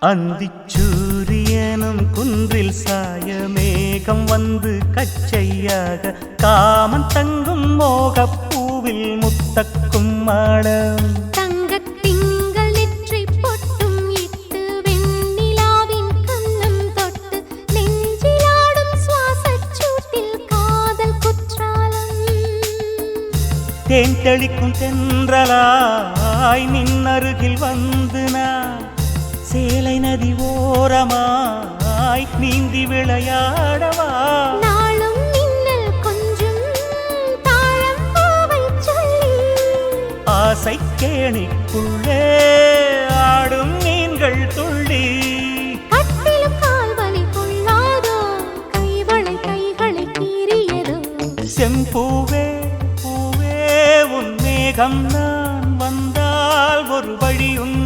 அந்திச்சூரியனும் குன்றில் சாய மேகம் வந்து கச்சையாக காமன் தங்கும் மோகப் பூவில் முத்தக்கும் மாடம் தங்கத் திங்கள் நெற்றி பொட்டும் இட்டு வெண்ணிலாவின் கன்னம் தொட்டு நெஞ்சிலாடும் சுவாசச் சூட்டில் காதல் குற்றாலம் தேன் தெளிக்கும் தென்றலாய் நின்னருகில் வந்து நான் சேலை நதி ஓரமாய் நீந்தி விளையாடவா நாளும் மின்னல் கொஞ்சம் தாழம் பூவைச் சொல்லி ஆசை கேணிக்குள்ளே ஆடும் மீன்கள் துள்ளி கட்டிலும் கால்வலி கொள்ளாதோ கைகளை கீறியதோ செம்பூவே பூவே உன் மேகம் நான் வந்தால் ஒரு வழி உண்டு